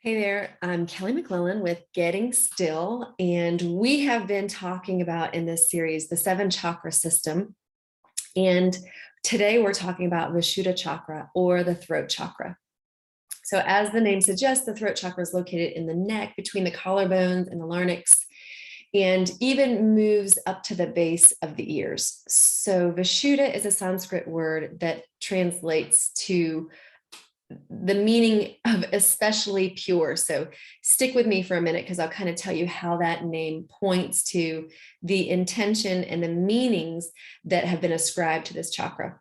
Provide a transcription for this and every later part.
Hey there, I'm Kelly McClellan with Getting Still, and we have been talking about in this series the seven chakra system. And today we're talking about Vishuddha chakra or the throat chakra. So, as the name suggests, the throat chakra is located in the neck between the collarbones and the larynx, and even moves up to the base of the ears. So, Vishuddha is a Sanskrit word that translates to the meaning of especially pure. So stick with me for a minute because I'll kind of tell you how that name points to the intention and the meanings that have been ascribed to this chakra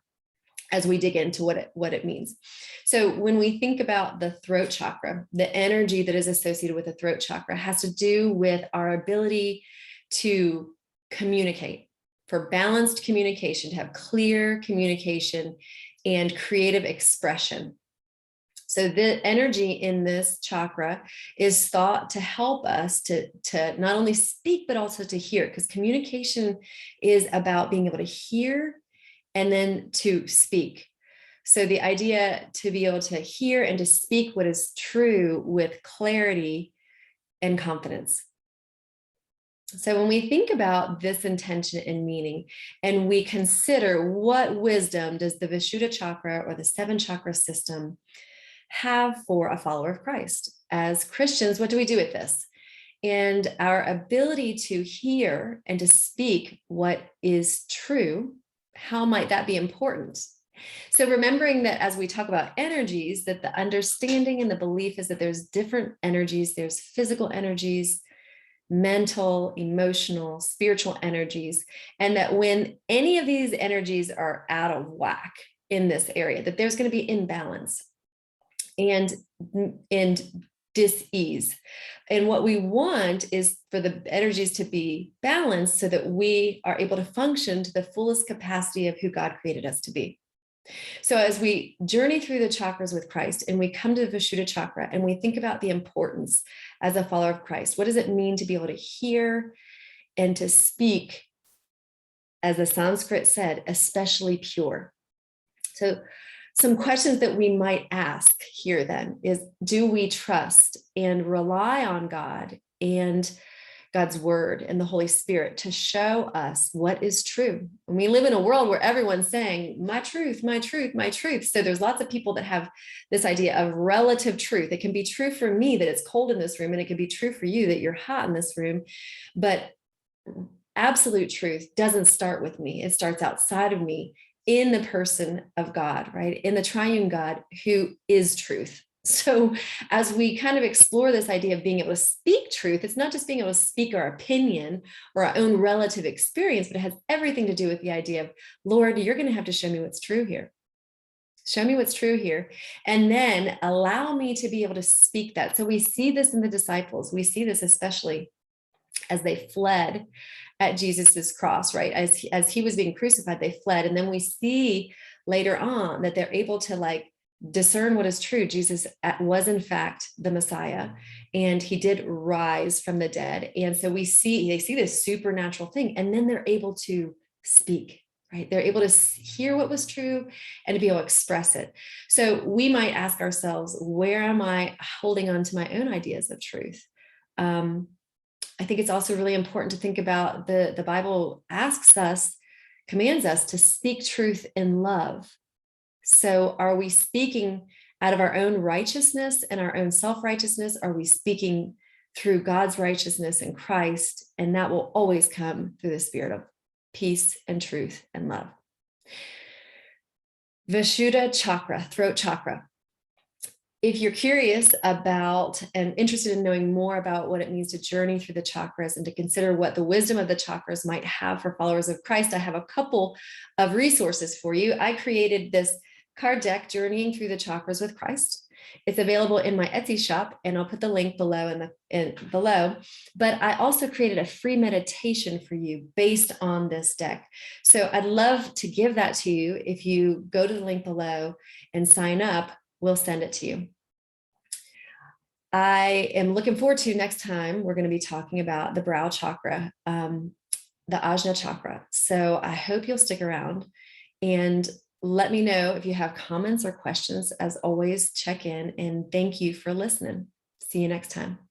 as we dig into what it means. So when we think about the throat chakra, the energy that is associated with the throat chakra has to do with our ability to communicate, for balanced communication, to have clear communication and creative expression. So the energy in this chakra is thought to help us to not only speak, but also to hear, because communication is about being able to hear and then to speak. So the idea to be able to hear and to speak what is true with clarity and confidence. So when we think about this intention and meaning, and we consider what wisdom does the Vishuddha chakra or the seven chakra system have for a follower of Christ. As Christians, what do we do with this? And our ability to hear and to speak what is true, how might that be important? So remembering that as we talk about energies, that the understanding and the belief is that there's different energies, there's physical energies, mental, emotional, spiritual energies, and that when any of these energies are out of whack in this area, that there's going to be imbalance and dis-ease. And what we want is for the energies to be balanced so that we are able to function to the fullest capacity of who God created us to be. So as we journey through the chakras with Christ and we come to the Vishuddha chakra and we think about the importance as a follower of Christ, what does it mean to be able to hear and to speak, as the Sanskrit said, especially pure? So some questions that we might ask here then is, do we trust and rely on God and God's word and the Holy Spirit to show us what is true? And we live in a world where everyone's saying, my truth, my truth, my truth. So there's lots of people that have this idea of relative truth. It can be true for me that it's cold in this room, and it can be true for you that you're hot in this room. But absolute truth doesn't start with me. It starts outside of me, in the person of God, right? In the triune God who is truth. So as we kind of explore this idea of being able to speak truth, it's not just being able to speak our opinion or our own relative experience, but it has everything to do with the idea of, Lord, you're going to have to show me what's true here. Show me what's true here. And then allow me to be able to speak that. So we see this in the disciples. We see this especially as they fled at Jesus's cross, right? As he was being crucified, they fled. And then we see later on that they're able to discern what is true. Jesus was in fact the Messiah, and he did rise from the dead. And so they see this supernatural thing, and then they're able to speak, right? They're able to hear what was true and to be able to express it. So we might ask ourselves, where am I holding on to my own ideas of truth? I think it's also really important to think about the Bible commands us to speak truth in love. So are we speaking out of our own righteousness and our own self-righteousness? Are we speaking through God's righteousness in Christ? And that will always come through the spirit of peace and truth and love. Vishuddha chakra, throat chakra. If you're curious about and interested in knowing more about what it means to journey through the chakras and to consider what the wisdom of the chakras might have for followers of Christ, I have a couple of resources for you. I created this card deck, Journeying Through the Chakras with Christ. It's available in my Etsy shop, and I'll put the link below below. But I also created a free meditation for you based on this deck. So I'd love to give that to you. If you go to the link below and sign up, we'll send it to you. I am looking forward to next time we're going to be talking about the brow chakra, the Ajna chakra. So I hope you'll stick around and let me know if you have comments or questions. As always, check in, and thank you for listening. See you next time.